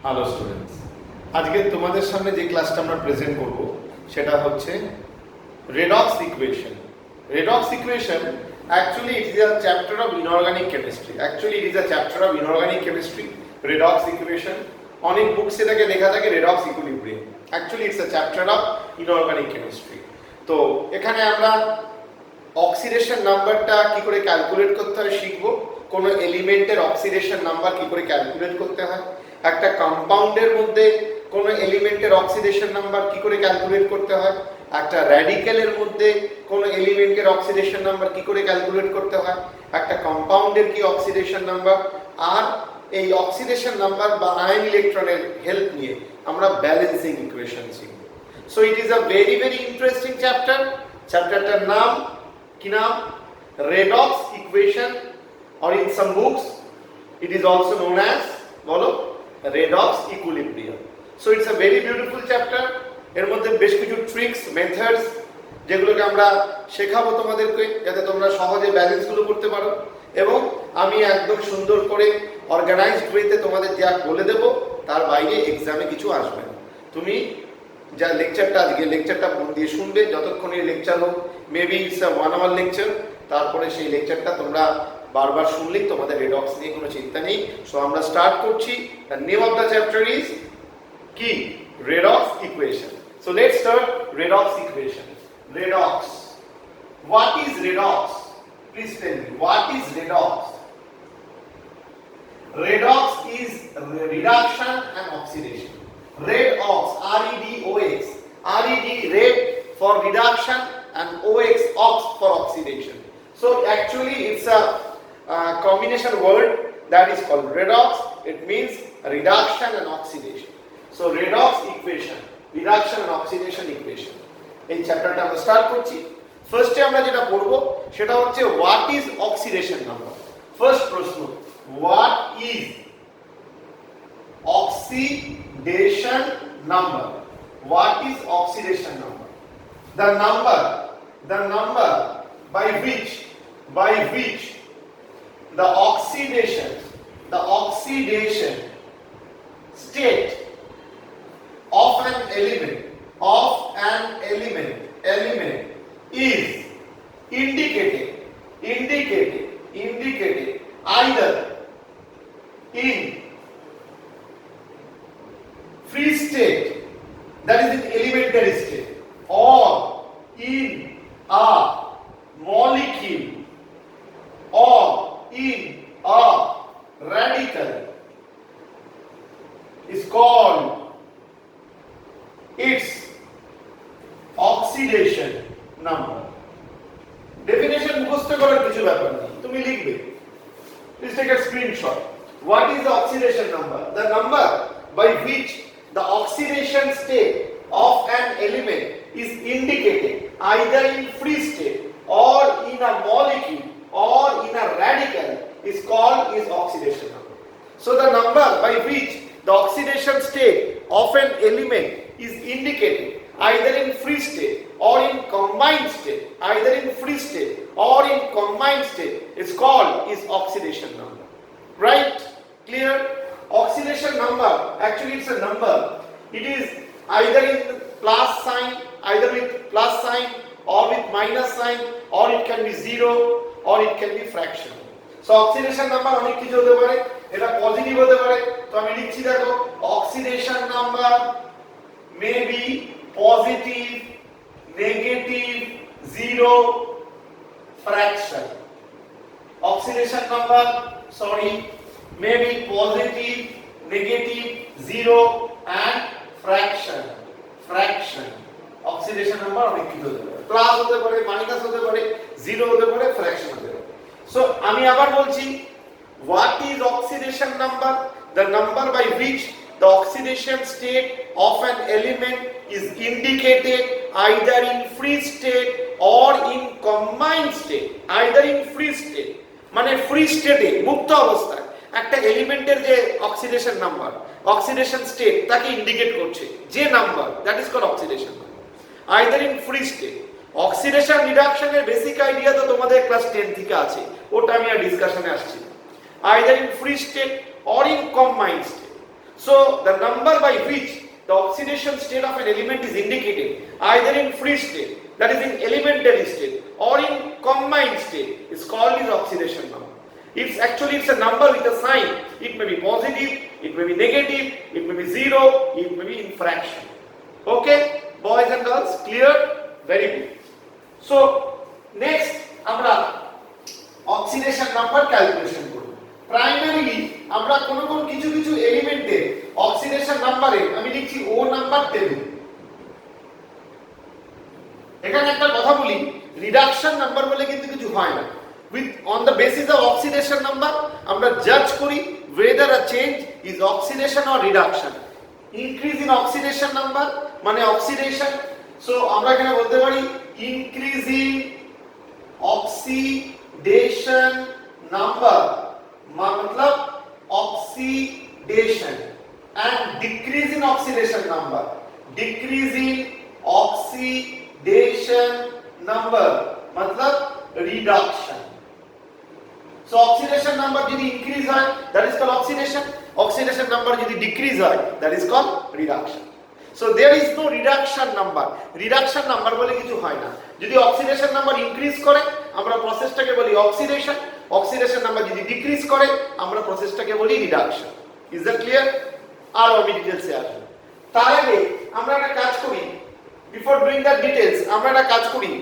Hello students, আজকে তোমাদের সামনে যে ক্লাসটা আমরা প্রেজেন্ট করব সেটা হচ্ছে redox equation. Redox equation actually it is a chapter of inorganic chemistry. Actually it is a chapter of inorganic chemistry. Redox equation অনেক বুকস এটাকে লেখা থাকে redox equilibrium. Actually it's a chapter of inorganic chemistry. তো এখানে আমরা oxidation নাম্বারটা কি করে ক্যালকুলেট করতে হয় শিখব, কোন এলিমেন্টের অক্সিডেশন নাম্বার কি করে ক্যালকুলেট করতে হয়, একটা কম্পাউন্ডের মধ্যে কোন এলিমেন্টের অক্সিডেশন নাম্বার কি করে ক্যালকুলেট করতে হয়, একটা র্যাডিক্যালের মধ্যে কোন এলিমেন্টের অক্সিডেশন নাম্বার কি করে ক্যালকুলেট করতে হয়, একটা কম্পাউন্ডের কি অক্সিডেশন নাম্বার, আর এই অক্সিডেশন নাম্বার বা আয়ন ইলেকট্রনের হেল্প নিয়ে আমরা ব্যালেন্সিং ইকুয়েশন শিখব। So it is a very very interesting chapter. চ্যাপ্টারটার নাম কি নাম? Redox equation, or in some books it is also known as বলো redox equilibrium. So it's a very beautiful chapter. এর মধ্যে বেশ কিছু ট্রিক্স মেথডস যেগুলোকে আমরা শেখাবো তোমাদেরকে, যাতে তোমরা সহজে ব্যালেন্স গুলো করতে পারো, এবং আমি একদম সুন্দর করে অর্গানাইজড ওয়েতে তোমাদের যা বলে দেব তার বাইরে এক্সামে কিছু আসবে না। তুমি যা লেকচারটা আজকে লেকচারটা মন দিয়ে শুনবে, যতক্ষণ এই লেকচার হোক, maybe it's a 1 hour lecture, তারপরে সেই লেকচারটা তোমরা বারবার শুনলেই তোমাদের রেডক্স নিয়ে কোনো চিন্তা নেই। সো আমরা স্টার্ট করছি। The name of the chapter is কি? Redox equation. So let's start redox equation. Redox, what is redox? Please tell me, what is redox? Redox is reduction and oxidation. Redox, R-E-D-O-X. R-E-D, red for reduction and O-X, ox for oxidation. So actually it's a combination word that is called redox. It means reduction and oxidation. So redox equation, reduction and oxidation equation. এই চ্যাপ্টারটা আমরা start করছি। ফার্স্টে আমরা যেটা পড়বো সেটা হচ্ছে what is oxidation number. First প্রশ্ন, what is oxidation number? What is oxidation number? The number by which the oxidation state of an element is indicated either in free state, that is in elementary state, or in a molecule, or in a radical, is called its oxidation number. Definition মুখস্থ করার কিছু ব্যাপার নেই, তুমি লিখবে। Please take a screenshot. What is the oxidation number? The number by which the oxidation state of an element is indicated either in free state or in a molecule or in a radical is called is oxidation number. So the number by which the oxidation state of an element is indicated either in free state or in combined state, either in free state or in combined state is called is oxidation number. Right? Clear? Oxidation number, actually it's a number. It is either in plus sign, either with plus sign or with minus sign, or it can be zero or it can be fraction. So oxidation number অনেক কিছু হতে পারে, এটা positive হতে পারে। তো আমি লিখছি, দেখো, oxidation number may be positive, negative, zero, fraction. Oxidation number, may be positive, negative, zero and fraction. Oxidation number অনেক কিছু হতে পারে, প্লাস হতে পারে, মাইনাস হতে পারে, জিরো হতে পারে, ফ্র্যাকশন হতে পারে। সো আমি আবার বলছি, what is oxidation number? The number by which the oxidation state of an element is indicated either in free state or in combined state. Either in free state মানে free স্টেটে, মুক্ত অবস্থায় একটা এলিমেন্টের যে অক্সিডেশন নাম্বার, অক্সিডেশন স্টেট তাকে indicate করছে যে number, that is called oxidation number. Either in free state. Oxidation রিডাকশনের বেসিক আইডিয়া তো তোমাদের ক্লাস 10 থেকে আছে, ওটা আমি আর ডিসকাশনে আসছি। Either in free state or in combined state. So the number by which the oxidation state of an element is indicated either in free state, that is in elementary state, or in combined state is called as oxidation number. It's a number with a sign. It may be positive, it may be negative, it may be zero, it may be in fraction. Okay, boys and girls, clear? Very good. So next আমরা oxidation number calculation করব। Primarily আমরা কোন কিছু এলিমেন্টের oxidation নাম্বারে আমি লিখছি ও number table. এখানে একটা কথা বলি, রিডাকশন নাম্বার বলে কিন্তু কিছু হয় না। With on the basis of oxidation number আমরা জাজ করি whether a change is oxidation or reduction. Increase in oxidation number মানে oxidation, so আমরা এখানে বলতে পারি increasing oxidation number मतलब oxidation, and decrease in oxidation number, decreasing oxidation number मतलब reduction. So oxidation number যদি increase হয় that is called oxidation, oxidation number যদি decrease হয় that is called reduction. So there is no reduction number. Reduction number বলে কিছু হয় না। যদি oxidation number increase করে আমরা প্রসেসটাকে বলি oxidation, oxidation number যদি decrease করে আমরা প্রসেসটাকে বলি reduction. Is that clear? আর আমি ডিটেইলসে আসব। তার আগে আমরা একটা কাজ করি, before doing the details আমরা একটা কাজ করি,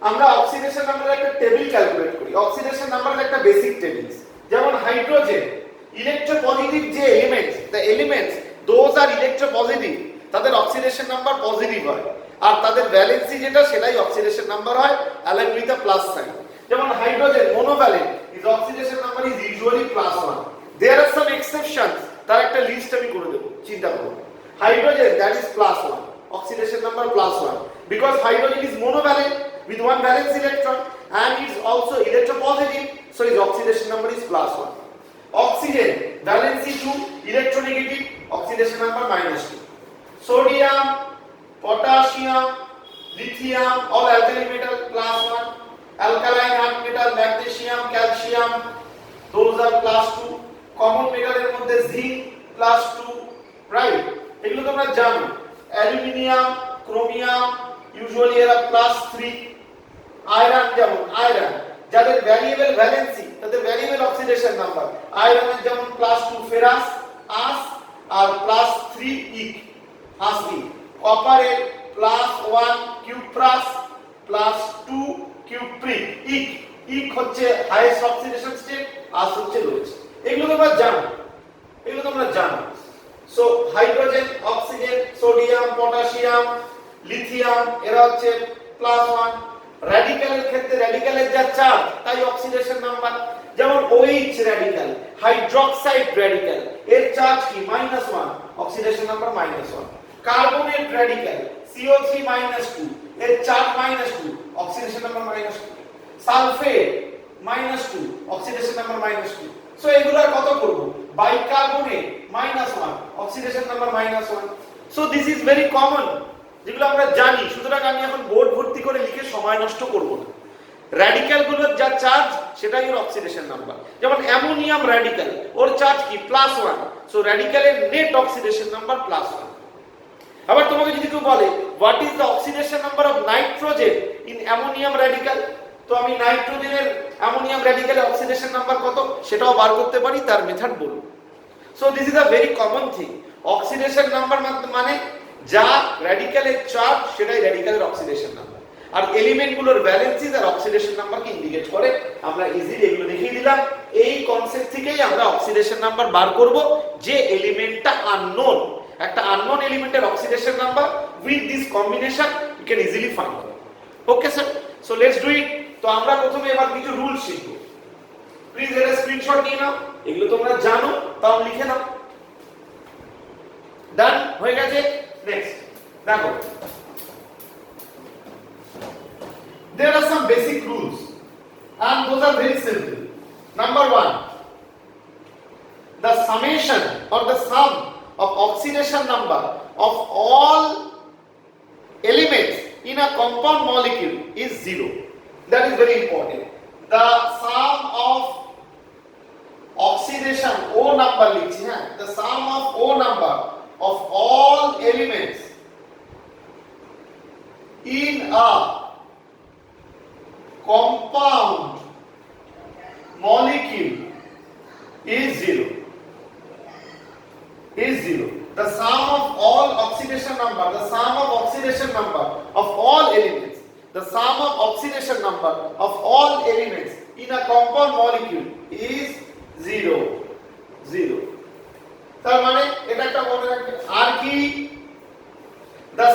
আমরা অক্সিডেশন নাম্বারের একটা টেবিল ক্যালকুলেট করি। অক্সিডেশন নাম্বারের একটা বেসিক টেবিল, যেমন হাইড্রোজেন ইলেকট্রোপজিটিভ যে elements, the elements those are electropositive, তাদের অক্সিডেশন নাম্বার পজিটিভ হয়, আর তাদের ভ্যালেন্সি যেটা সেটাই অক্সিডেশন নাম্বার হয় align with the plus sign. যেমন hydrogen monovalent, is oxidation number is usually +1। There are some exceptions, তার একটা লিস্ট আমি করে দেব, চিন্তা করুন। Hydrogen that is +1, oxidation number +1, because hydrogen is monovalent with one valence electron and is also electropositive, so its oxidation number is +1. Oxygen valency 2, electronegative, oxidation number -2. Sodium, potassium, lithium, all alkali metal +1. Alkaline earth metal, magnesium, calcium, those are +2. Common metal এর মধ্যে zinc +2, right? এগুলো তোমরা জানো। Aluminium, chromium usually এরা +3। Iron, যেমন iron যাদের variable valency তাদের variable oxidation number, আয়রনের যেমন +2 ফেরাস, আস, আর +3 ইক, আসি। কপারের +1 কিউপ্রাস, +2 কিউপ্রিক, ইক, ইক হচ্ছে হাইয়েস্ট অক্সিডেশন স্টেট, আস হচ্ছে লোয়েস্ট। এগুলো তোমরা জানো, এগুলো তোমরা জানো। So hydrogen, oxygen, sodium, potassium, lithium এরা হচ্ছে +1। র্যাডিক্যালের ক্ষেত্রে র্যাডিক্যালের যা চার্জ তাই অক্সিডেশন নাম্বার, যেমন OH র্যাডিক্যাল, হাইড্রোক্সাইড র্যাডিক্যাল এর চার্জ কি -1, oxidation number -1। Carbonate radical CO3 -2 এর charge -2, oxidation number -2। Sulphate -2, oxidation number -2। So এগুলা কত করব? Bicarbonate -1, oxidation number -1। So this is very common, যেগুলো আমরা জানি, সুতরাং আমি এখন বোর্ড ভর্তি করে লিখে সময় নষ্ট করব না। র্যাডিক্যাল গুলোর যা চার্জ সেটাই ওর অক্সিডেশন নাম্বার। যেমন অ্যামোনিয়াম র্যাডিক্যাল, ওর চার্জ কি +1, সো র্যাডিক্যালের নেট অক্সিডেশন নাম্বার +1। আবার তোমাকে যদি কেউ বলে what is the oxidation number of nitrogen in ammonium radical, তো আমি নাইট্রোজেনের অ্যামোনিয়াম র্যাডিক্যালের অক্সিডেশন নাম্বার কত সেটাও বার করতে পারি, তার মেথড বলবো। So this is a very common thing. Oxidation number মানে যা র্যাডিক্যালের চার্জ সেটাই র্যাডিক্যালের অক্সিডেশন নাম্বার, আর এলিমেন্টগুলোর ভ্যালেন্সি আর অক্সিডেশন নাম্বারকে ইন্ডিকেট করে। আমরা ইজিলি এগুলো দেখিয়ে দিলাম। এই কনসেপ্ট থেকেই আমরা অক্সিডেশন নাম্বার বার করব যে এলিমেন্টটা আননোন। একটা আননোন এলিমেন্টের oxidation number with this combination you can easily find out. Okay sir, so let's do it. তো আমরা প্রথমে এবার কিছু রুল শিখব। প্লিজ এর স্ক্রিনশট নিয়ে নাও, এগুলো তোমরা জানো তাও লিখে নাও। ডান হয়ে গেছে। নেক্সট দেখো, there are some basic rules and those are very simple. Number 1, the summation or the sum of oxidation number of all elements in a compound molecule is 0. That is very important. The sum of oxidation O number লিখছি, হ্যাঁ, the sum of O number of all elements in a compound molecule is zero. The sum of all oxidation number, the sum of oxidation number of all elements, the sum of oxidation number of all elements in a compound molecule is zero. তার মানে এটা একটা মনে রাখবে। আর কি? the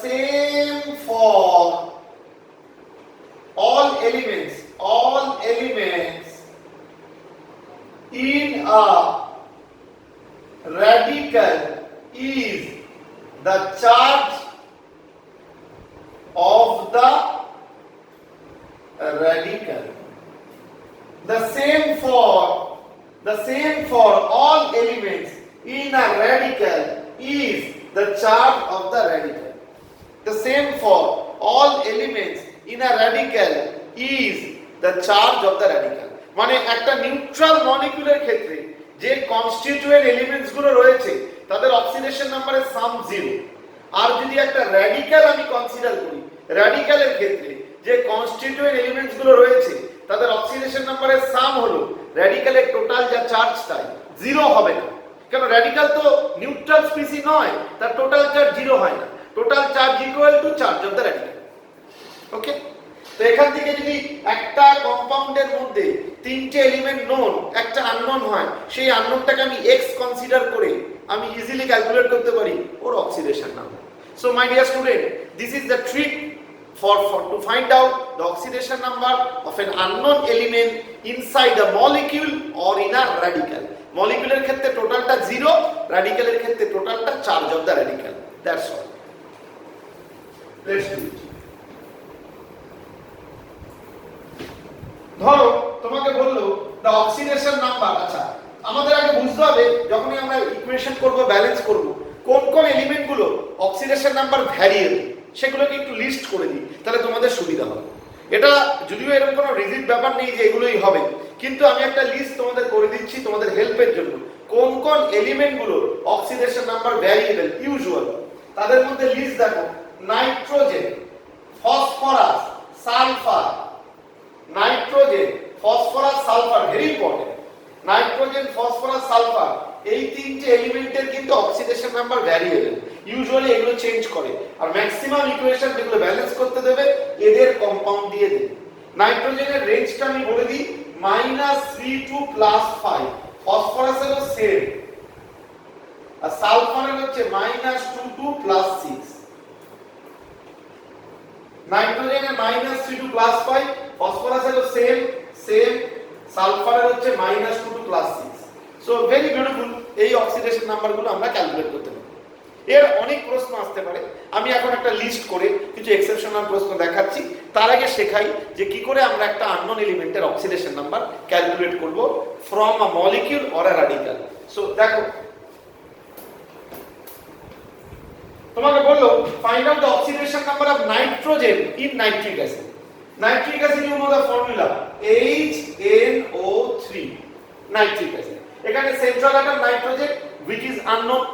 same for all elements in a radical is the charge of the radical. The same for all elements in a radical is the charge of the radical. The same for all elements in a radical is the charge of the radical. মানে একটা neutral মলিকিউলের ক্ষেত্রে যে constituent elements গুলো রয়েছে তাদের oxidation নাম্বারের সাম 0। আর যদি একটা র্যাডিক্যাল আমি কনসিডার করি, র্যাডিক্যালের ক্ষেত্রে যে কনস্টিটিউয়েন্ট এলিমেন্টস গুলো রয়েছে তাদের অক্সিডেশন নাম্বারের সাম হলো র্যাডিক্যালের টোটাল যা চার্জ তাই 0 হবে না। কারণ র্যাডিক্যাল তো নিউট্রাল স্পিসি নয়, তার টোটাল চার্জ 0 হয় না। Total charge equal to charge of the radical. Okay, তো এখান থেকে যদি একটা কম্পাউন্ডের মধ্যে তিনটে এলিমেন্ট নোন, একটা আননোন হয়, সেই আননোনটাকে আমি x কনসিডার করে আমি ইজিলি ক্যালকুলেট করতে পারি ওর oxidation number. So my dear student, this is the trick for to find out the oxidation number of an unknown element inside a molecule or in a radical. Molecule এর ক্ষেত্রে টোটালটা 0, radical এর ক্ষেত্রে টোটালটা charge of the radical. That's all. Let's do it. ধরো তোমাকে বললো the oxidation number। আচ্ছা, আমাদের আগে বুঝতে হবে যখনই আমরা ইকুয়েশন করব, ব্যালেন্স করব, কোন কোন এলিমেন্ট গুলো অক্সিডেশন নাম্বার ভ্যারিয়েবল সেগুলোকে একটু লিস্ট করে দিই, তাহলে তোমাদের সুবিধা হবে। এটা যদিও এরকম কোনো রিজিড ব্যাপার নেই যে এগুলোই হবে, কিন্তু আমি একটা লিস্ট তোমাদের করে দিচ্ছি তোমাদের হেল্পের জন্য। কোন কোন এলিমেন্ট গুলো অক্সিডেশন নাম্বার ভ্যারিয়েবল ইউজুয়াল, তাদের মধ্যে লিস্ট দেখো। Nitrogen, phosphorus, sulphur. Nitrogen, phosphorus, sulphur, very important. Nitrogen, phosphorus, sulphur এই তিনটে এলিমেন্টের কিন্তু অক্সিডেশন নাম্বার ভ্যারিয়েবল। ইউজুয়ালি এগুলো চেঞ্জ করে, আর ম্যাক্সিমাম ইকুয়েশন যেগুলো ব্যালেন্স করতে দেবে এদের কম্পাউন্ড দিয়ে দেবে। নাইট্রোজেনের রেঞ্জটা আমি বলে দিই, -3 to +5। ফসফরাসেরও সেম, আর সালফারের হচ্ছে -2 to +6। নাইট্রোজেনের -3 to +5, ফসফরাসেরও সেম, সালফারের হচ্ছে -2 to +6। So very beautiful. এই অক্সিডেশন নাম্বারগুলো আমরা ক্যালকুলেট করতে পারি। এর অনেক প্রশ্ন আসতে পারে, আমি এখন একটা লিস্ট করে কিছু এক্সেপশনাল প্রশ্ন দেখাচ্ছি। তার আগে শেখাই যে কি করে আমরা একটা আননোন এলিমেন্টের অক্সিডেশন নাম্বার ক্যালকুলেট করব from a molecule or a radical. So দেখো, তোমাকে বললো find out the oxidation number of nitrogen in nitric acid. Nitric acid you know the formula HNO3, nitric acid. এখানে central atom nitrogen which is unknown।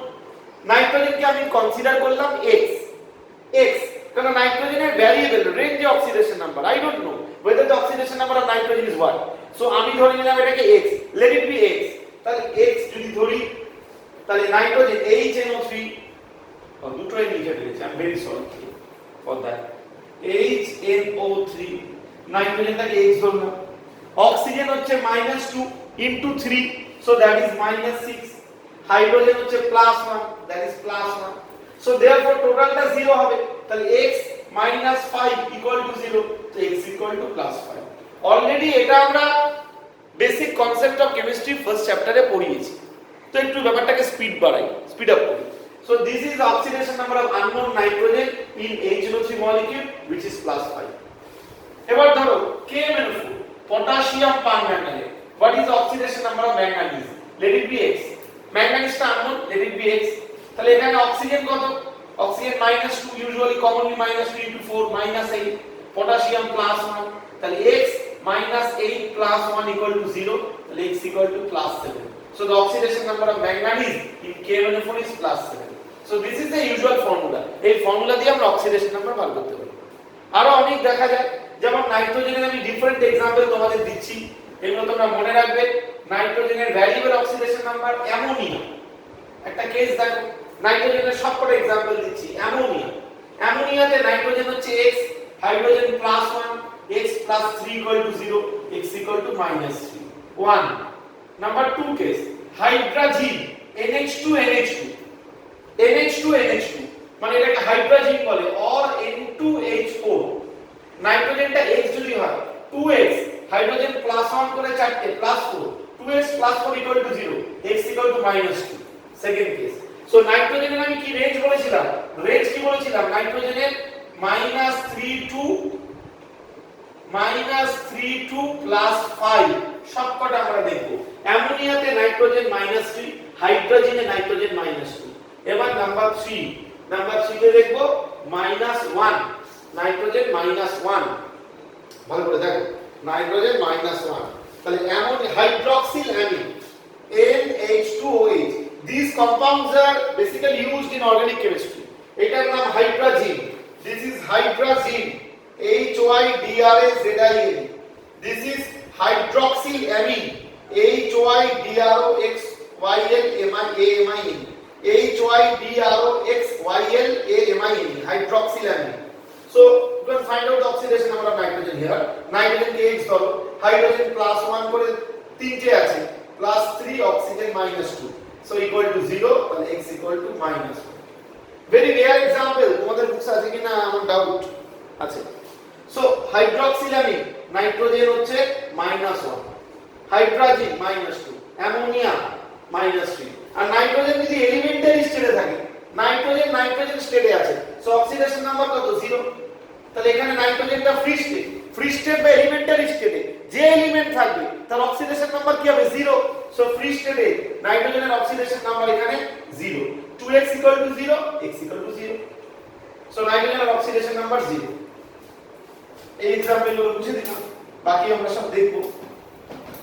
নাইট্রোজেনকে আমি consider করলাম x, কারণ নাইট্রোজেনের variable range oxidation number, I don't know whether the oxidation number of nitrogen is what, so আমি ধরে নিলাম এটাকে x, let it be x। তাহলে x যদি ধরি তাহলে নাইট্রোজেন HNO3, দুটোই লিখে দিয়েছি, I am very sorry for that. HNO3, নাইট্রোজেনটাকে x ধরলাম। অক্সিজেন হচ্ছে -2 into 3, so that is -6। Hydrogen হচ্ছে +1, that is +1। so therefore টোটালটা 0 হবে, তাহলে x - 5 = 0, তো x = +5। অলরেডি এটা আমরা basic concept of chemistry first চ্যাপ্টারে পড়িয়েছি, তো একটু ব্যাপারটাকে স্পিড আপ করি। so this is the oxidation number of unknown nitrogen in HNO3 molecule which is +5। এবার ধরো KMnO4, potassium permanganate, what is the oxidation number of manganese, let it be x। ম্যাঙ্গানিজটা unknown, let it be x। তাহলে এখানে oxygen কত, oxygen -2, usually commonly -2 into 4 -8, potassium +1, তাহলে x minus 8 plus 1 equal to 0, তাহলে x equal to plus 7. So the oxidation number of manganese in KMnO4 is plus 7. So this is the usual formula. এই formula দিয়ে আমরা oxidation number বার করতে পারি। আরো অনেক দেখা যায়, যেমন নাইট্রোজেনের আমি ডিফারেন্ট एग्जांपल তোমাদের দিচ্ছি, এগুলো তোমরা মনে রাখবে। নাইট্রোজেনের ভ্যারিয়েবল অক্সিডেশন নাম্বার অ্যামোনিয়া, একটা কেস দেখো, নাইট্রোজেনের সবকটা एग्जांपल দিচ্ছি। অ্যামোনিয়াতে নাইট্রোজেন হচ্ছে x, hydrogen plus 1, x plus 3 equal to 0, x equal to minus 3. 1. Number 2 case, hydrazine NH2NH2, NH2NH2 মানে এটাকে হাইড্রাজিন বলে, or N2H4। নাইট্রোজেনটা x যদি হয় 2x, হাইড্রোজেন প্লাস 1 করে চারটে plus 4, 2x plus 4 equal to 0, x equal to minus 2. Second case. So নাইট্রোজেনের আমি কি রেঞ্জ বলেছিলাম? রেঞ্জ কি বলেছিলাম? নাইট্রোজেনের -3 to +5 সবকটা আমরা দেখব। অ্যামোনিয়াতে নাইট্রোজেন -3, হাইড্রোজেনে নাইট্রোজেন -2। এবার নাম্বার 3 তে দেখব -1, নাইট্রোজেন -1। ভালো করে দেখো, নাইট্রোজেন -1। তাহলে ammonia hydroxyl amine NH2OH, these compounds are basically used in organic chemistry. এটার নাম হাইড্রাজিন। This is hydrazine, HYDRAZIN. This is hydroxylamine, HYDROXYLAMINE, HYDROXYLAMINE, hydroxylamine. So you can find out the oxidation number of nitrogen here. Nitrogen के X ধরো, hydrogen plus 1 করে তিনটে আছে, plus 3, oxygen -2, so equal to 0, and x equal to -1. Very rare example, তোমাদের books আছে কিনা আমার doubt আছে। সো হাইড্রক্সিলামিন নাইট্রোজেন হচ্ছে -1, হাইড্রাজিন -2, অ্যামোনিয়া -3। আর নাইট্রোজেন যদি এলিমেন্টারি স্টেটে থাকে, নাইট্রোজেন স্টেটে আছে, সো অক্সিডেশন নাম্বার কত? 0। তাহলে এখানে নাইট্রোজেনটা ফ্রি স্টেট বা এলিমেন্টারি স্টেটে যে এলিমেন্ট থাকবে তার অক্সিডেশন নাম্বার কি হবে? 0। সো ফ্রি স্টেটে নাইট্রোজেনের অক্সিডেশন নাম্বার এখানে 0, 2x equal to 0, x equal to 0. So নাইট্রোজেনের অক্সিডেশন নাম্বার 0। এই एग्जांपल গুলো বুঝে দিলাম, বাকি আমরা সব দেখব।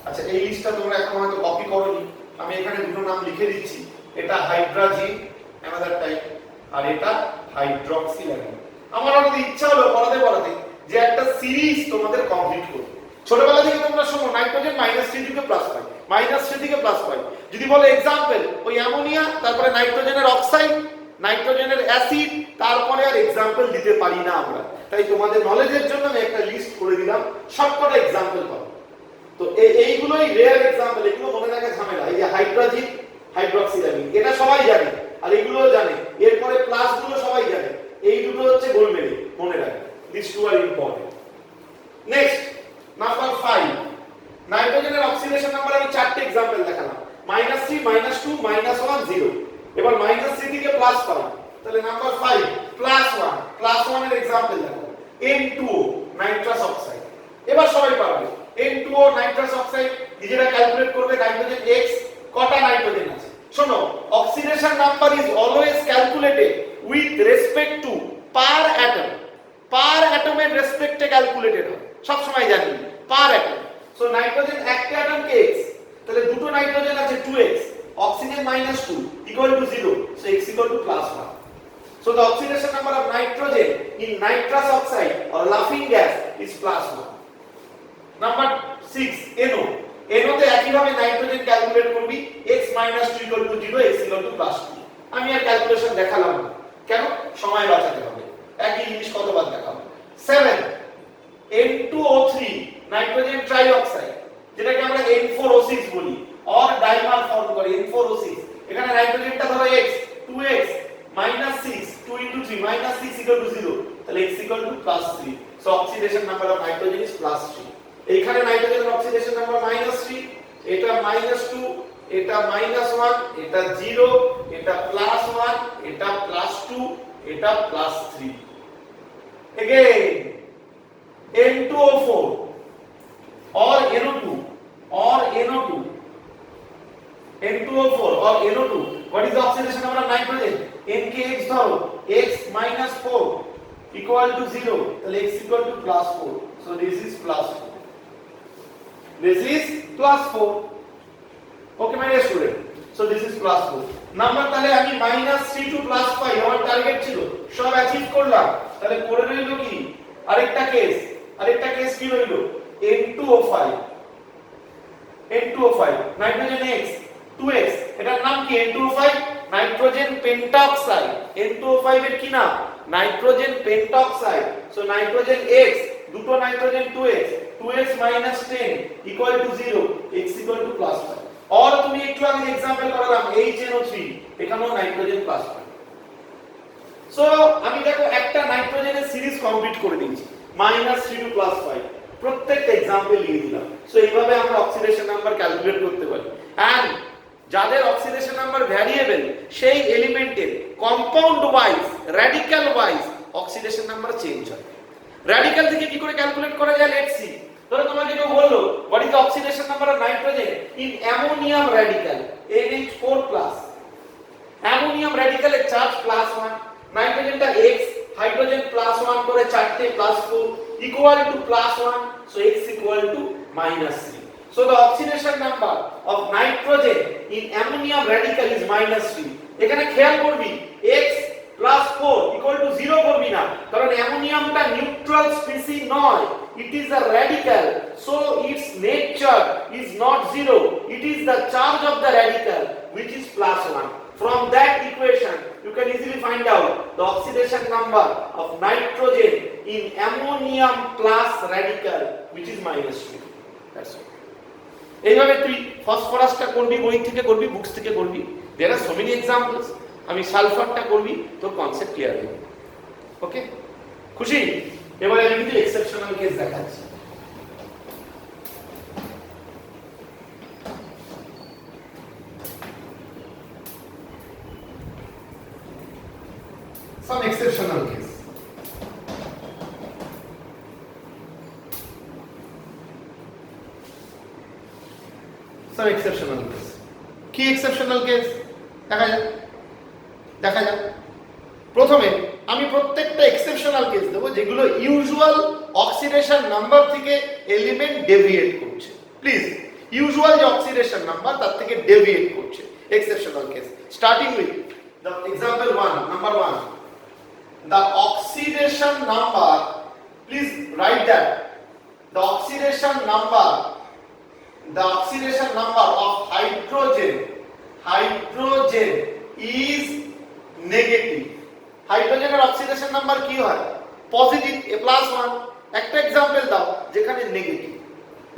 আচ্ছা, এই লিস্টটা তোমরা এখন হয়তো কপি করোনি, আমি এখানে দুটো নাম লিখে দিচ্ছি। এটা হাইড্রাজিন another টাইপ, আর এটা হাইড্রক্সিলামিন। আমার আমাদের ইচ্ছা হলো পড়াতে যে একটা সিরিজ তোমাদের কমপ্লিট করব। ছোটবেলা থেকে তোমরা শোনো নাইট্রোজেন -3 থেকে +5, -3 থেকে +5। যদি বলো एग्जांपल ওই অ্যামোনিয়া, তারপরে নাইট্রোজেনের অক্সাইড, নাইট্রোজেনের অ্যাসিড, তারপরে আর एग्जांपल দিতে পারি না আমরা। তাই তোমাদের নলেজের জন্য আমি একটা লিস্ট করে দিলাম, সবকটা एग्जांपल পাবো। তো এইগুলোই রেয়ার एग्जांपल, এগুলো মনে রাখা ঝামেলা। এই যে হাইড্রাজিন, হাইড্রক্সিলামিন, এটা সবাই জানে, আর এগুলোও জানে। এরপরে প্লাস গুলো সবাই জানে, এই দুটো হচ্ছে গোলমেলে, মনে রাখবে। These two are important. Next, number 5, নাইট্রোজেনের অক্সিডেশন নাম্বার আমি চারটি एग्जांपल দেখালাম, -3, -2, -1, 0। এবার -3 থেকে +5, তাহলে নাম্বার 5 +1 এর एग्जांपल দেখো, N2O নাইট্রাস অক্সাইড। এবার সবাই পারবে, N2O নাইট্রাস অক্সাইড নিজেরা ক্যালকুলেট করবে। নাইট্রোজেন X, কটা নাইট্রোজেন আছে? শোনো, oxidation number is always calculated with respect to per atom. Per অ্যাটমের রেসপেক্টে ক্যালকুলেটেড হয়, সব সময় জানি পার অ্যাটম। সো নাইট্রোজেন একটা অ্যাটম কে x, তাহলে দুটো নাইট্রোজেন আছে 2x, oxygen -2 equal to 0, so x equal to +1. So the oxidation number of nitrogen in nitrous oxide or laughing gas is +1. Number 6, NO তে একই ভাবে নাইট্রোজেন ক্যালকুলেট করবি, x -2 equal to 0, x equal to +2। আমি আর calculation দেখালাম না, কেন? সময় বাঁচাতে হবে। একই জিনিস কতবার দেখাবো। 7, N2O3 নাইট্রোজেন ট্রাইঅক্সাইড, যেটাকে আমরা N4O6 বলি, অর ডাইমার ফর্ম করে N4O6। এখানে নাইট্রোজেনটা ধরো x, 2x -6, 2 into 3 -6 equal to 0, তাহলে x equal to +3। So oxidation number of nitrogen is +3। এইখানে নাইট্রোজেনের অক্সিডেশন নাম্বার -3, এটা -2, এটা -1, এটা 0, এটা +1, এটা +2, এটা +3। Again, N2O4 or NO2 or NO2, N2O4 or NO2, what is the oxidation number of nitrogen? NKX ধরো, x -4 equal to 0, তাহলে x equal to +4, so this is +4। This is plus 4. Okay my dear student, so this is plus 4. Number তাহলে আমি -3 to +5 আমার target ছিল, সব achieve করলাম। তাহলে পড়ে রইল কি আরেকটা কেস কি রইল, N2O5 নাইট্রোজেন X 2X, এটার নাম কি N2O5 নাইট্রোজেন পেন্টঅক্সাইড। N2O5 এর কি নাম, নাইট্রোজেন পেন্টঅক্সাইড। সো নাইট্রোজেন X, দুটো nitrogen 2X 10 equal to 0, X equal to +5। और তুমি একটু আগে एग्जांपल করালাম HNO3, এখানেও নাইট্রোজেন +5। সো আমি দেখো একটা নাইট্রোজেনের সিরিজ কমপ্লিট করে দিয়েছি -3 to +5, প্রত্যেকটা एग्जांपल লিখে দিলাম। সো এইভাবে আমরা অক্সিডেশন নাম্বার ক্যালকুলেট করতে পারি। এন্ড যাদের অক্সিডেশন নাম্বার ভ্যারিয়েবল, সেই এলিমেন্টের compound wise, radical wise oxidation number change হয়। র্যাডিক্যাল থেকে কি করে ক্যালকুলেট করা যায়, লেটস সি। ধরো তোমাকে কেউ বললো what is the oxidation number of nitrogen in ammonium radical NH4+। Ammonium র্যাডিক্যালের চার্জ +1, নাইট্রোজেনটা X, হাইড্রোজেন +1 করে চারটে +4 equal to +1, so X equal to -3। So the oxidation number of nitrogen in ammonium radical is -3. এখানে খেয়াল করবি X + 4 equal to 0 করবি না, কারণ অ্যামোনিয়ামটা নিউট্রাল স্পিসিস নয়, it is a radical, so its nature is not 0, it is the charge of the radical which is +1. From that equation you can easily find out the oxidation number of nitrogen in ammonium plus radical which is -3. That's all. এইভাবে তুই ফসফরাসটা করবি, বই থেকে করবি, books থেকে করবি, there are so many examples. আমি সালফারটা করবি, তোর কনসেপ্ট ক্লিয়ার হয়ে যাবে। ওকে, খুশি? এবারে আমি কিন্তু এক্সেপশনাল কেস দেখাচ্ছি। some exceptional case। some exceptional case কি exceptional case দেখা যাক। প্রথমে আমি প্রত্যেকটা এক্সেপশনাল কেস দেব যেগুলো ইউজুয়াল অক্সিডেশন নাম্বার থেকে এলিমেন্ট ডেভিয়েট করছে। প্লিজ, ইউজুয়াল যে অক্সিডেশন নাম্বার তার থেকে ডেভিয়েট করছে, exceptional case. Starting with the example 1, number 1, the oxidation number, please write that, the oxidation number of hydrogen is negative। হাইড্রোজেনের oxidation number কি হয়, positive, A+1। একটা example দাও যেখানে নেগেটিভ।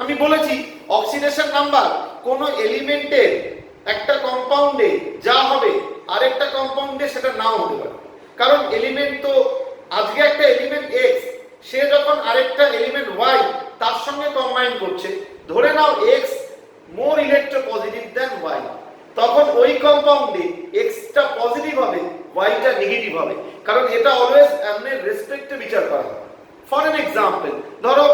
আমি বলেছি অক্সিডেশন নাম্বার কোন এলিমেন্টের একটা কম্পাউন্ডে যা হবে আরেকটা কম্পাউন্ডে সেটা নাও হতে পারে, কারণ এলিমেন্ট তো আজকে একটা এলিমেন্ট X, সে যখন আরেকটা এলিমেন্ট Y তার সঙ্গে কম্বাইন করছে, ধরে নাও X মোর ইলেকট্রোপজিটিভ দ্যান Y, তখন ওই কম্পাউন্ডে X টা পজিটিভ হবে, Y টা নেগেটিভ হবে, কারণ এটা অলওয়েজ এমনি রেসপেক্টে বিচার করা হয়। ফর এন এক্সাম্পল, ধরো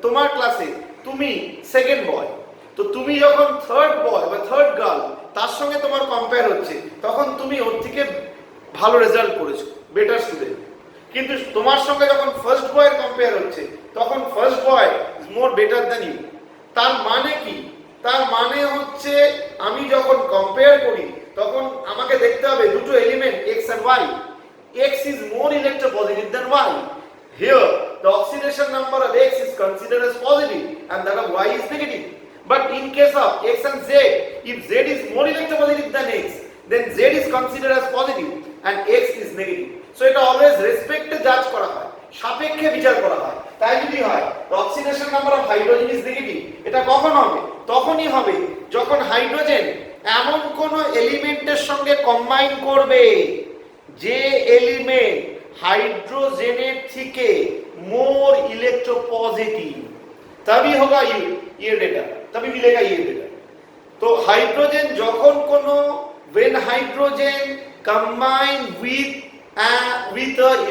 তোমার ক্লাসে তুমি সেকেন্ড বয়, তো তুমি যখন থার্ড বয় বা থার্ড গার্ল তার সঙ্গে তোমার কম্পেয়ার হচ্ছে, তখন তুমি ওর থেকে ভালো রেজাল্ট করেছো, বেটার স্টুডেন্ট। কিন্তু তোমার সঙ্গে যখন ফার্স্ট বয়ের কম্পেয়ার হচ্ছে, তখন first boy is more better than you. তার মানে কি? তার মানে হচ্ছে আমি যখন কম্পেয়ার করি তখন আমাকে দেখতে হবে দুটো element X and Y, X is more electropositive than Y. Here the oxidation number of X is considered as positive and that of Y is negative. But in case of X and Z, if Z is more electropositive than X, then Z is considered as positive and X is negative. So it always respect to judge করা হয়, সাপেক্ষে বিচার করা হয়। তাই যদি হয় the oxidation number of hydrogen is negative, এটা কখন হবে? তখনই হবে যখন হাইড্রোজেন এমন কোন এলিমেন্টের সঙ্গে কম্বাইন করবে যে এলিমেন্ট हाइड्रोजेनेट থেকে मोर इलेक्ट्रोपॉजिटिव, तभी होगा ये डेटा, तभी मिलेगा ये डेटा। तो हाइड्रोजन যখন কোনো when hydrogen combine with a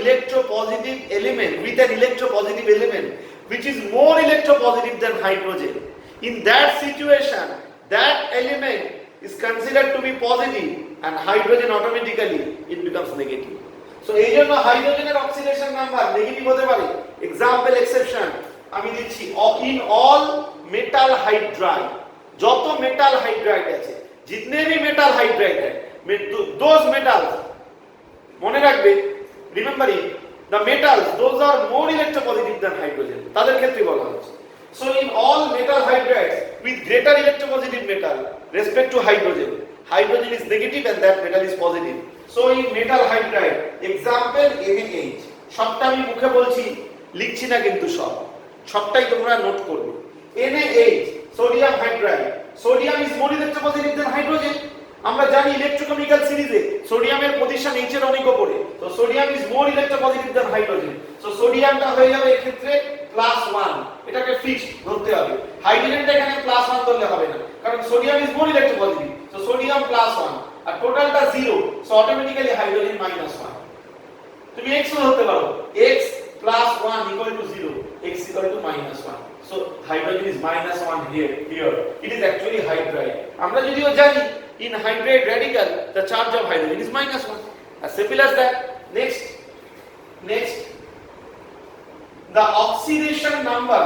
electropositive element, with an electropositive element which is more electropositive than hydrogen, in that situation that element is considered to be positive and hydrogen automatically it becomes negative। So এই জন্য হাইড্রোজেনের oxidation number negative হতে পারে। Example exception আমি দিচ্ছি, in all metal hydride, যত metal hydride আছে, जितने भी मेटल हाइड्राइड है, those metals, মনে রাখবে, remembering the metals, those are more electropositive than hydrogen, তাদের ক্ষেত্রে বলা হচ্ছে। So in all metal hydrides with greater electropositive metal respect to hydrogen, hydrogen is negative and that metal is positive. So in metal hydride, example NaH, সবটা আমি মুখে বলছি, লিখছি না কিন্তু সবটাই তোমরা নোট করবে। NaH, sodium hydride, sodium is more electropositive than hydrogen, আমরা জানি ইলেকট্রোকেমিক্যাল সিরিজে সোডিয়ামের পজিশন H এর অনেক উপরে, তো sodium is more electropositive than hydrogen, so সোডিয়ামটা হয়ে যাবে এই ক্ষেত্রে +1, এটাকে ফিক্সড ধরতে হবে। হাইড্রোজেনটা এখানে +1 ধরলে হবে না, কারণ sodium is more electropositive, so sodium +1 আর টোটালটা 0, so অটোমেটিক্যালি হাইড্রোজেন -1। তুমি x ধরতে পারো, x +1 = 0, x = -1, so hydrogen is -1 here, it is actually hydride। আমরা যদিও জানি in hydride radical the charge of hydrogen is -1, as simple as that। Next the oxidation number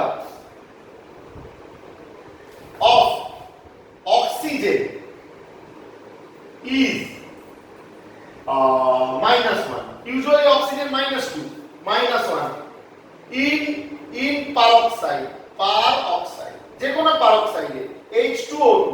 of oxygen is -1, usually oxygen -2, -1 in peroxide, যে কোনো peroxide H2O2,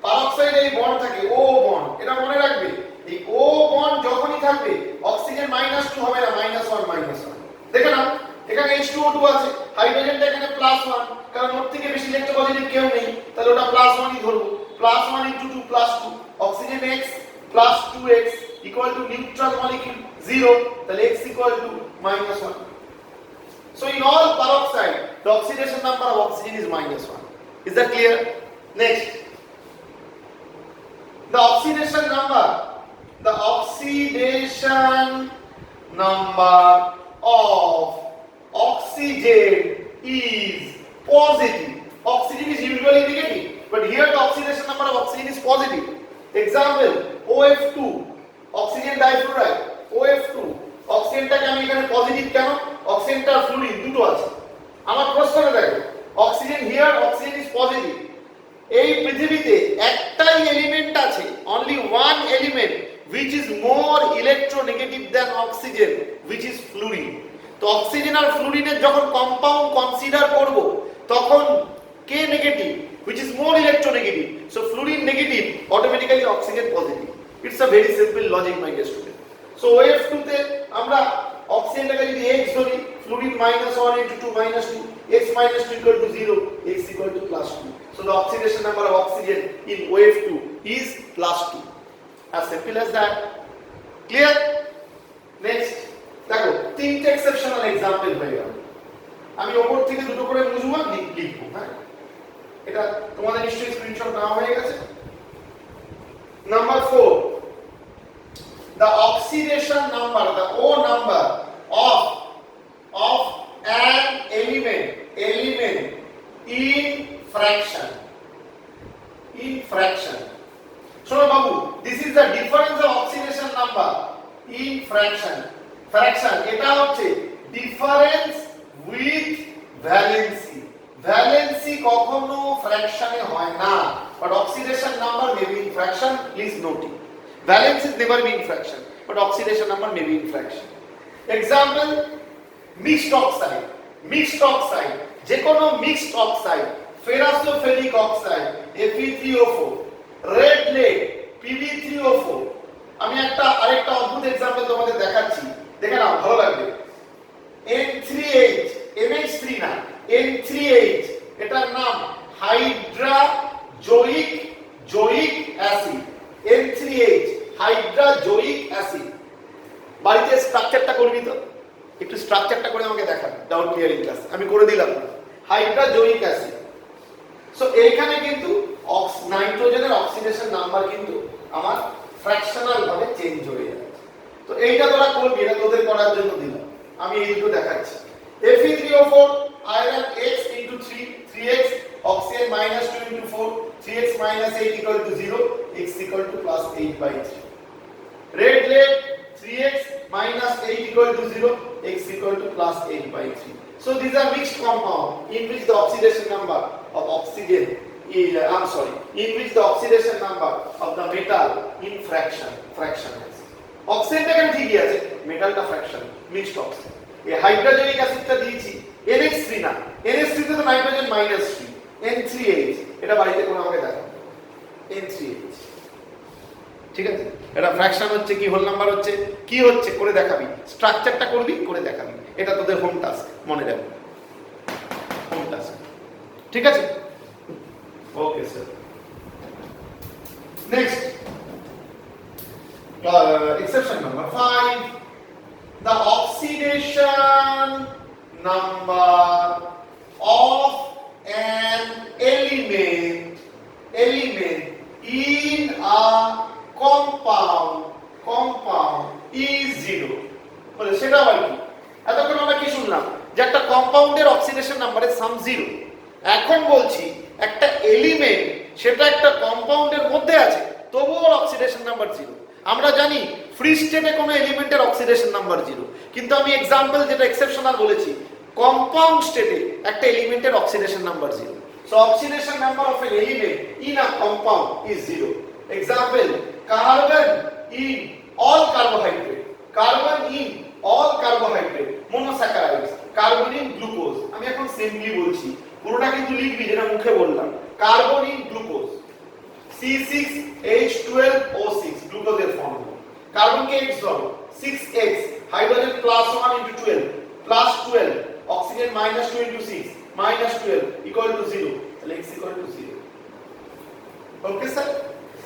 peroxide এই bond থাকে O bond, এটা মনে রাখবে, এই O বন্ড যখনই থাকবে অক্সিজেন -2 হবে না, -1 দেখে নাও, এখানে H2O2 আছে, হাইড্রোজেনটা এখানে +1, কারণ ওর থেকে বেশি ইলেকট্রোপজিটিভ কেউ নেই, তাহলে ওটা +1ই ধরব, +1 * 2 +2, oxygen X + 2x equal to neutral molecule 0, তাহলে x equal to -1। So in all peroxide the oxidation number of oxygen is -1, is that clear? Next, the oxidation number of oxygen is positive, oxygen is usually negative, but here the oxidation number of oxygen is positive। Example OF2, oxygen difluoride, OF2, অক্সিজেনটাকে আমি এখানে positive কেন, অক্সিজেনটা fluorine দুটো আছে। আমার প্রশ্নটা দেখো, oxygen here oxygen is positive, এই পৃথিবীতে একটাই এলিমেন্ট আছে, only one element which is more electronegative than oxygen, which is fluorine। তো অক্সিজেন আর ফ্লুরিনের যখন কম্পাউন্ড কনসিডার করব তখন কে negative, which is more electronegative, so fluorine negative, automatically oxygen positive। It's a very simple logic my dear student। So OF2 তে আমরা অক্সিজেনটাকে যদি x ধরি, fluorine -1 * 2 -2, x - 2 = 0, x = +2, so the oxidation number of oxygen in OF2 is +2, as simple as that। Clear? Next দেখো তিনটে exceptional example হয়ে গেল, আমি উপর থেকে দুটো করে বুঝবো লিখবো, হ্যাঁ, এটা তোমাদের নিশ্চয়ই স্ক্রিনশট নেওয়া হয়ে গেছে। Number 4, the oxidation number, the O number of an element in fraction। শোনো বাবু, this is the difference of oxidation number in fraction, এটা হচ্ছে difference with valency কখনো ফ্র্যাকশনে হয় না, but oxidation number may be in fraction, please note it। Valence is never be in fraction, but oxidation number may be in fraction। Example mixed oxide, যে কোনো mixed oxide, ferrophilic oxide Fe3O4, red lead Pb3O4। আমি আরেকটা অদ্ভুত example তোমাদের দেখাচ্ছি, দেখে নাও, ভালো লাগবে। N3H, NH3 না, N3H, এটার নাম হাইড্রাজোয়িক অ্যাসিড, N3H, হাইড্রাজোয়িক অ্যাসিড। বাড়িতে স্ট্রাকচারটা করবি তো, একটু স্ট্রাকচারটা করে আমাকে দেখান, ডাউট ক্লিয়ারিং ক্লাস আমি করে দিলাম। হাইড্রাজোয়িক অ্যাসিড, সো এইখানে কিন্তু নাইট্রোজেনের অক্সিডেশন নাম্বার কিন্তু আমার ফ্র্যাকশনাল ভাবে চেঞ্জ হয়ে যাচ্ছে। তো এইটা তোরা করবি, এটা তোদের করার জন্য দিলাম, আমি এই দুটো দেখাচ্ছি। Fe3O4 iron x into 3x, oxygen -2 into 4, 3x - 8 = 0, x = +8/3। Red lead 3x - 8 = 0, x = +8/3। So these are mixed compound in which the oxidation number of oxygen is in which the oxidation number of the metal in fraction is. Oxygen টা কেন ঠিকই আছে, মেটালটা fraction, mixed oxygen. এই হাইড্রোজেনিক অ্যাসিডটা দিয়েছি NH3 না, NH3 তে তো nitrogen -3, N3H, এটা বাড়িতে করে আমাকে দেখাও, N3H, ঠিক আছে? এটা ফ্র্যাকশন হচ্ছে কি হোল নাম্বার হচ্ছে কি হচ্ছে করে দেখাবি, স্ট্রাকচারটা করবি করে দেখাবি, এটা তোদের হোম টাস্ক, মনে রাখবি, হোম টাস্ক, ঠিক আছে? Okay sir, next exception number 5, the oxidation number of an element in a compound is 0. বলে সেটা আবার কি? এতক্ষণ আমরা কি শুনলাম যে একটা কম্পাউন্ডের অক্সিডেশন নাম্বারের সাম 0। এখন বলছি একটা এলিমেন্ট সেটা একটা কম্পাউন্ডের মধ্যে আছে তবুও অক্সিডেশন নাম্বার 0। আমরা জানি ফ্রি স্টেটে কোনো এলিমেন্টের অক্সিডেশন নাম্বার 0, কিন্তু আমি এক্সাম্পল যেটা এক্সেপশনাল বলেছি, কম্পাউন্ড স্টেটে একটা এলিমেন্টের oxidation number 0। So oxidation number of an element in a compound is 0। Example, carbon in all carbohydrate monosaccharides, carbon in glucose. আমি এখন সিম্পলি বলছি, পুরোটা কিন্তু লিখবি যেটা মুখে বললাম। কার্বন ইন গ্লুকোজ C6H12O6, গ্লুকোজের ফর্মুলা। কার্বনকে X ধরো, 6X, হাইড্রোজেন +1 * 12 +12, অক্সিজেন -2 * 6 -12 = 0, তাহলে X = 0। Okay sir?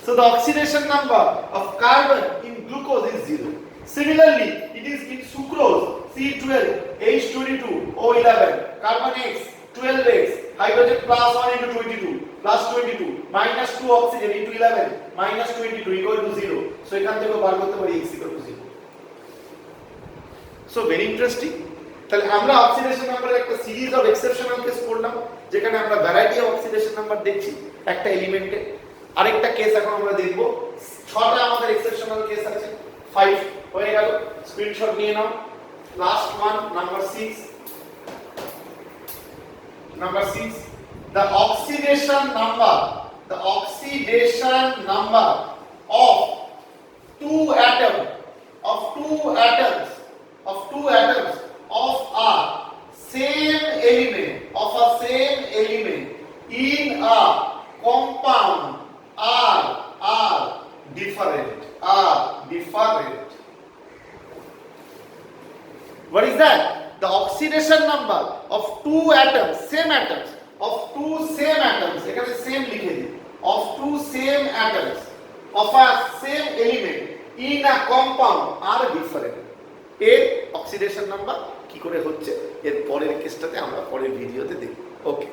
So the oxidation number of carbon in glucose is 0. Similarly, it is in sucrose C12H22O11, carbon X 12X, hydrogen +1 * 22 +22, -2 oxygen into 11 -22 = 0. So এখান থেকে বার করতে পারি X = 0. So very interesting. তাহলে আমরা oxidation নাম্বারের একটা series of exceptional case পড়লাম, যেখানে আমরা ভ্যারাইটি অফ অক্সিডেশন নাম্বার দেখছি একটা এলিমেন্টে। আরেকটা কেস এখন আমরা দেখব। 6টা আমাদের এক্সেপশনাল কেস আছে, 5 হয়ে গেল, স্ক্রিনশট নিয়ে নাও। Last one, number 6, the oxidation number of two atoms of a same element in a compound are different. What is that? The oxidation number of two atoms, এখানে সেম লিখে দিই, of two same atoms of a same element in a compound are different. এর oxidation number কি করে হচ্ছে এর পরের কেসটাতে আমরা পরের ভিডিওতে দেখব। ওকে।